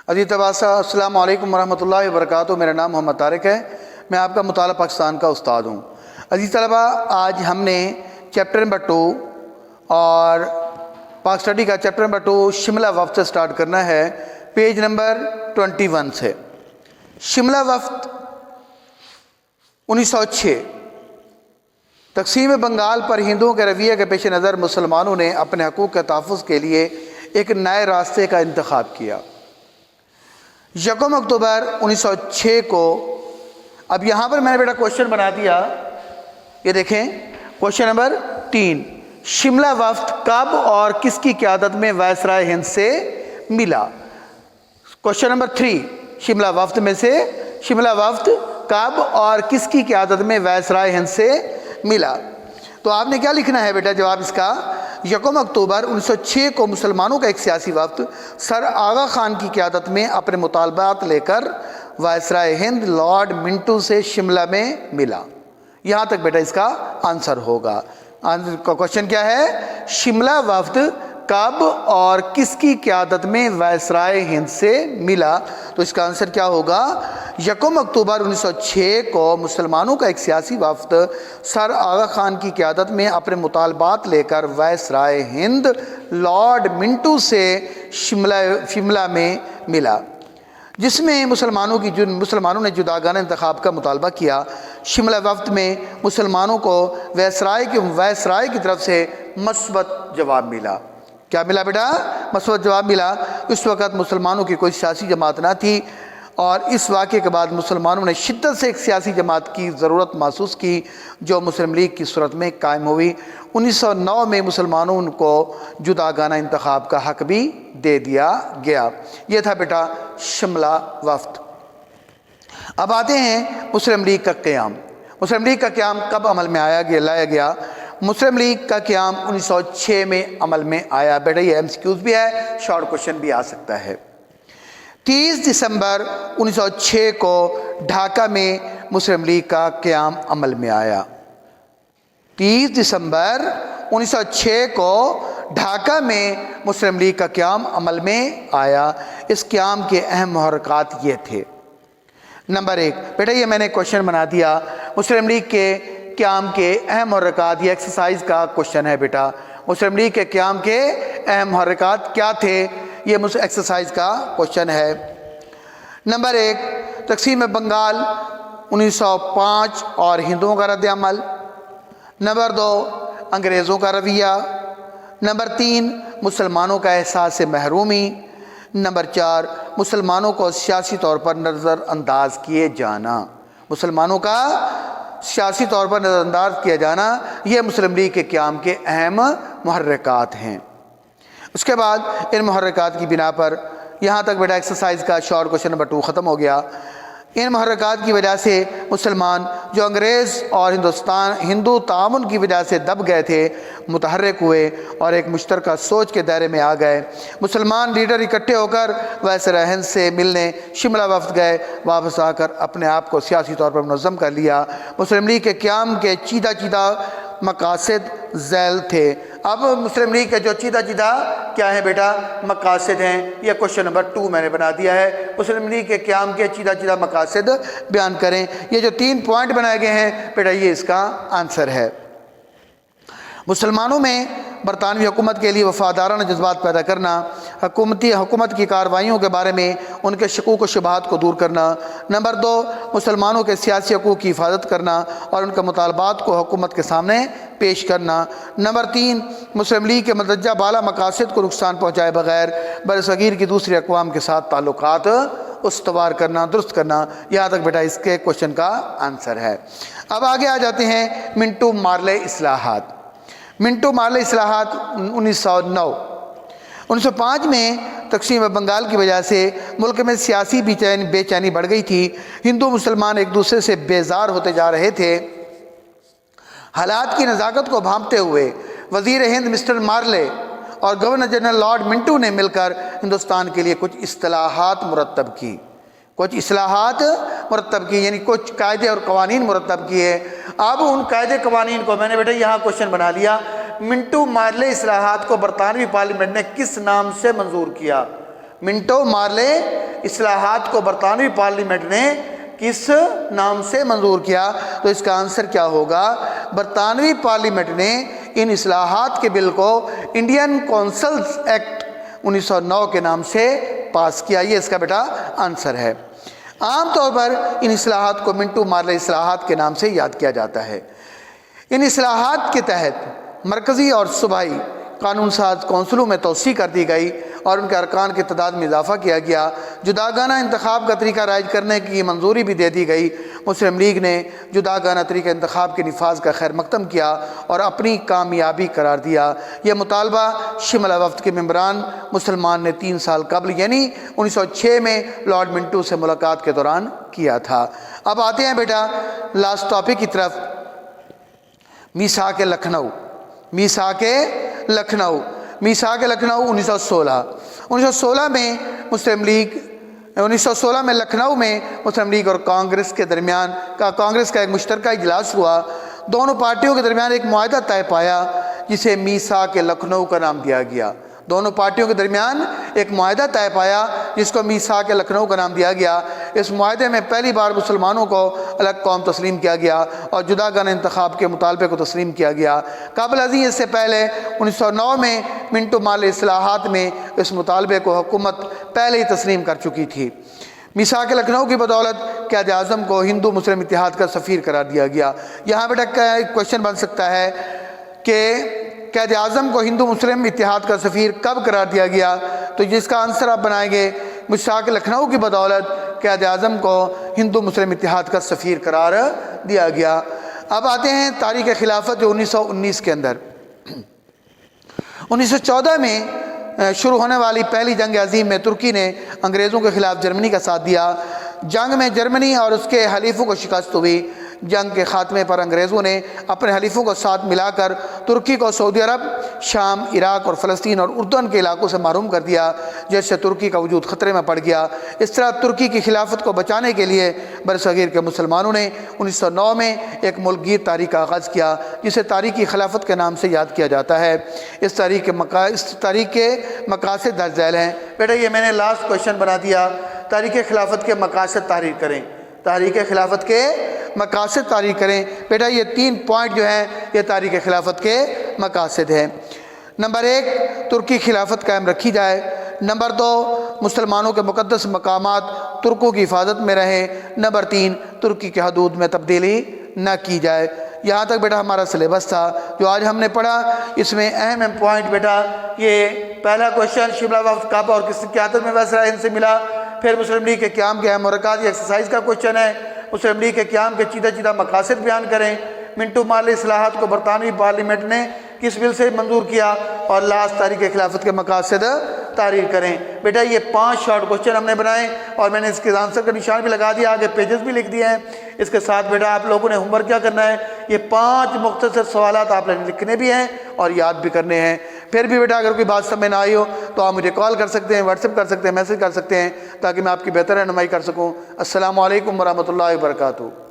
عزیز تباسہ السلام علیکم ورحمۃ اللہ وبرکاتہ۔ میرا نام محمد طارق ہے، میں آپ کا مطالعہ پاکستان کا استاد ہوں۔ عزیز طلبہ، آج ہم نے چیپٹر نمبر 2 اور پاک اسٹڈی کا چیپٹر نمبر 2 شملہ وفد سے سٹارٹ کرنا ہے، پیج نمبر 21 سے۔ شملہ وفد 1906 تقسیم بنگال پر ہندوؤں کے رویے کے پیش نظر مسلمانوں نے اپنے حقوق کے تحفظ کے لیے ایک نئے راستے کا انتخاب کیا۔ 1 اکتوبر 1906 کو، اب یہاں پر میں نے بیٹا کوشچن بنا دیا، یہ دیکھیں کوشچن نمبر 3، شملہ وفد کب اور کس کی قیادت میں وائسرائے ہند سے ملا؟ کوشچن نمبر 3، شملہ وفد میں سے شملہ وفد کب اور کس کی قیادت میں وائسرائے ہند سے ملا؟ تو آپ نے کیا لکھنا ہے بیٹا جواب اس کا؟ 1 اکتوبر 1906 کو مسلمانوں کا ایک سیاسی وفد سر آغا خان کی قیادت میں اپنے مطالبات لے کر وائسرائے ہند لارڈ منٹو سے شملہ میں ملا۔ یہاں تک بیٹا اس کا آنسر ہوگا۔ کوشچن کیا ہے؟ شملہ وفد کب اور کس کی قیادت میں وائسرائے ہند سے ملا؟ تو اس کا آنسر کیا ہوگا؟ 1 اکتوبر 1906 کو مسلمانوں کا ایک سیاسی وفد سر آغا خان کی قیادت میں اپنے مطالبات لے کر وائسرائے ہند لارڈ منٹو سے شملہ میں ملا، جس میں مسلمانوں نے جداگانہ انتخاب کا مطالبہ کیا۔ شملہ وفد میں مسلمانوں کو وائسرائے کی طرف سے مثبت جواب ملا۔ کیا ملا بیٹا؟ مثبت جواب ملا۔ اس وقت مسلمانوں کی کوئی سیاسی جماعت نہ تھی، اور اس واقعے کے بعد مسلمانوں نے شدت سے ایک سیاسی جماعت کی ضرورت محسوس کی، جو مسلم لیگ کی صورت میں قائم ہوئی۔ 1909 میں مسلمانوں کو جداگانہ انتخاب کا حق بھی دے دیا گیا۔ یہ تھا بیٹا شملہ وفد۔ اب آتے ہیں مسلم لیگ کا قیام۔ مسلم لیگ کا قیام کب عمل میں لایا گیا؟ مسلم لیگ کا قیام 1906 میں عمل میں آیا۔ بیٹا یہ MCQs بھی ہے، شارٹ کوشچن بھی آ سکتا ہے۔ 30 دسمبر 1906 کو ڈھاکہ میں مسلم لیگ کا قیام عمل میں آیا۔ 30 دسمبر 1906 کو ڈھاکہ میں مسلم لیگ کا قیام عمل میں آیا۔ اس قیام کے اہم محرکات یہ تھے۔ نمبر 1 بیٹا یہ میں نے کوشچن بنا دیا، مسلم لیگ کے قیام کے اہم محرکات، یہ ایکسرسائز کا کوشچن ہے بیٹا۔ مسلم لیگ کے قیام کے اہم محرکات کیا تھے؟ یہ ایکسرسائز کا کوشچن ہے۔ نمبر 1 تقسیم بنگال 1905 اور ہندوؤں کا رد عمل۔ نمبر 2 انگریزوں کا رویہ۔ نمبر 3 مسلمانوں کا احساس محرومی۔ نمبر 4 مسلمانوں کو سیاسی طور پر نظر انداز کیے جانا۔ مسلمانوں کا سیاسی طور پر نظر انداز کیا جانا، یہ مسلم لیگ کے قیام کے اہم محرکات ہیں۔ اس کے بعد ان محرکات کی بنا پر، یہاں تک بیٹا ایکسرسائز کا شارٹ کوشچن نمبر 2 ختم ہو گیا۔ ان محرکات کی وجہ سے مسلمان جو انگریز اور ہندو تعاون کی وجہ سے دب گئے تھے، متحرک ہوئے اور ایک مشترکہ سوچ کے دائرے میں آ گئے۔ مسلمان لیڈر اکٹھے ہو کر وائسرائے ہند سے ملنے شملہ وفد گئے، واپس آ کر اپنے آپ کو سیاسی طور پر منظم کر لیا۔ مسلم لیگ کے قیام کے چیدہ مقاصد ذیل تھے۔ اب مسلم لیگ کے جو چیدہ کیا ہے بیٹا؟ مقاصد ہیں۔ یہ کوشچن نمبر 2 میں نے بنا دیا ہے، مسلم لیگ کے قیام کے چیدہ مقاصد بیان کریں۔ یہ جو 3 پوائنٹ بنائے گئے ہیں بیٹا، یہ اس کا آنسر ہے۔ مسلمانوں میں برطانوی حکومت کے لیے وفادارانہ جذبات پیدا کرنا، حکومت کی کارروائیوں کے بارے میں ان کے شکوک و شبہات کو دور کرنا۔ نمبر 2 مسلمانوں کے سیاسی حقوق کی حفاظت کرنا اور ان کے مطالبات کو حکومت کے سامنے پیش کرنا۔ نمبر 3 مسلم لیگ کے مندرجہ بالا مقاصد کو نقصان پہنچائے بغیر برصغیر کی دوسری اقوام کے ساتھ تعلقات استوار کرنا، درست کرنا۔ یہاں تک بیٹا اس کے کوشچن کا آنسر ہے۔ اب آگے آ جاتے ہیں منٹو مارلے اصلاحات۔ منٹو مارلے اصلاحات 1909۔ 1905 میں تقسیم بنگال کی وجہ سے ملک میں سیاسی بے چینی بڑھ گئی تھی۔ ہندو مسلمان ایک دوسرے سے بیزار ہوتے جا رہے تھے۔ حالات کی نزاکت کو بھانپتے ہوئے وزیر ہند مسٹر مارلے اور گورنر جنرل لارڈ منٹو نے مل کر ہندوستان کے لیے کچھ اصلاحات مرتب کی، یعنی کچھ قاعدے اور قوانین مرتب کیے۔ اب ان قاعدے قوانین کو میں نے بیٹا یہاں کوشچن بنا لیا، منٹو مارلے اصلاحات کو برطانوی پارلیمنٹ نے کس نام سے منظور کیا؟ منٹو مارلے اصلاحات کو برطانوی پارلیمنٹ نے کس نام سے منظور کیا؟ تو اس کا آنسر کیا ہوگا؟ برطانوی پارلیمنٹ نے ان اصلاحات کے بل کو انڈین کونسلز ایکٹ 1909 کے نام سے پاس کیا۔ یہ اس کا بیٹا آنسر ہے۔ عام طور پر ان اصلاحات کو منٹو مارلے اصلاحات کے نام سے یاد کیا جاتا ہے۔ ان اصلاحات کے تحت مرکزی اور صوبائی قانون ساز کونسلوں میں توسیع کر دی گئی اور ان کے ارکان کی تعداد میں اضافہ کیا گیا۔ جداگانہ انتخاب کا طریقہ رائج کرنے کی منظوری بھی دے دی گئی۔ مسلم لیگ نے جداگانہ طریقہ انتخاب کے نفاذ کا خیر مقدم کیا اور اپنی کامیابی قرار دیا۔ یہ مطالبہ شملہ وفد کے ممبران مسلمان نے 3 سال قبل یعنی 1906 میں لارڈ منٹو سے ملاقات کے دوران کیا تھا۔ اب آتے ہیں بیٹا لاسٹ ٹاپک کی طرف، میثاق لکھنؤ۔ میثاق لکھنؤ 1916 میں مسلم لیگ 1916 میں لکھنؤ میں مسلم لیگ اور کانگریس کے درمیان کانگریس کا ایک مشترکہ اجلاس ہوا۔ دونوں پارٹیوں کے درمیان ایک معاہدہ طے پایا جسے میثاق لکھنؤ کا نام دیا گیا۔ دونوں پارٹیوں کے درمیان ایک معاہدہ طے پایا جس کو میثاق لکھنؤ کا نام دیا گیا۔ اس معاہدے میں پہلی بار مسلمانوں کو الگ قوم تسلیم کیا گیا اور جداگانہ انتخاب کے مطالبے کو تسلیم کیا گیا۔ قبل ازیں اس سے پہلے 1909 میں منٹو مارلے اصلاحات میں اس مطالبے کو حکومت پہلے ہی تسلیم کر چکی تھی۔ میثاق لکھنؤ کی بدولت قائد اعظم کو ہندو مسلم اتحاد کا سفیر قرار دیا گیا۔ یہاں بیٹا ایک کوشچن بن سکتا ہے کہ قائد اعظم کو ہندو مسلم اتحاد کا سفیر کب قرار دیا گیا؟ تو جس کا آنسر آپ بنائیں گے میثاق لکھنؤ کی بدولت قائد اعظم کو ہندو مسلم اتحاد کا سفیر قرار دیا گیا۔ اب آتے ہیں تاریخ خلافت جو 1919 کے اندر 1914 میں شروع ہونے والی پہلی جنگ عظیم میں ترکی نے انگریزوں کے خلاف جرمنی کا ساتھ دیا۔ جنگ میں جرمنی اور اس کے حلیفوں کو شکست ہوئی۔ جنگ کے خاتمے پر انگریزوں نے اپنے حلیفوں کو ساتھ ملا کر ترکی کو سعودی عرب، شام، عراق اور فلسطین اور اردن کے علاقوں سے محروم کر دیا، جس سے ترکی کا وجود خطرے میں پڑ گیا۔ اس طرح ترکی کی خلافت کو بچانے کے لیے برصغیر کے مسلمانوں نے 1909 میں ایک ملک گیر تاریخ کا آغاز کیا جسے تاریخی خلافت کے نام سے یاد کیا جاتا ہے۔ اس تاریخ کے مقاصد درج ذیل ہیں۔ بیٹا یہ میں نے لاسٹ کوشچن بنا دیا، تاریخ خلافت کے مقاصد تحریر کریں۔ تاریخ خلافت کے مقاصد تحریر کریں۔ بیٹا یہ 3 پوائنٹ جو ہیں یہ تاریخ خلافت کے مقاصد ہیں۔ نمبر 1 ترکی خلافت قائم رکھی جائے۔ نمبر 2 مسلمانوں کے مقدس مقامات ترکوں کی حفاظت میں رہیں۔ نمبر 3 ترکی کے حدود میں تبدیلی نہ کی جائے۔ یہاں تک بیٹا ہمارا سلیبس تھا جو آج ہم نے پڑھا۔ اس میں اہم پوائنٹ بیٹا یہ پہلا کوشچن شملہ وفد کب اور کس کی قیادت میں وزراء ہند سے ملا، پھر مسلم لیگ کے قیام کے اہم حرکات یہ ایکسرسائز کا کوشچن ہے۔ مسلم لیگ کے قیام کے چیدہ مقاصد بیان کریں۔ منٹو مارلے اصلاحات کو برطانوی پارلیمنٹ نے کس بل سے منظور کیا، اور لاسٹ تاریخ خلافت کے مقاصد تحریر کریں۔ بیٹا یہ 5 شارٹ کوشچن ہم نے بنائے اور میں نے اس کے آنسر کا نشان بھی لگا دیا، آگے پیجز بھی لکھ دیے ہیں۔ اس کے ساتھ بیٹا آپ لوگوں نے ہوم ورک کیا کرنا ہے، یہ 5 مختصر سوالات آپ نے لکھنے بھی ہیں اور یاد بھی کرنے ہیں۔ پھر بھی بیٹا اگر کوئی بات سمجھ نہ آئی ہو تو آپ مجھے کال کر سکتے ہیں، واٹس ایپ کر سکتے ہیں، میسج کر سکتے ہیں تاکہ میں آپ کی بہتر رہنمائی کر سکوں۔ السلام علیکم ورحمۃ اللہ وبرکاتہ۔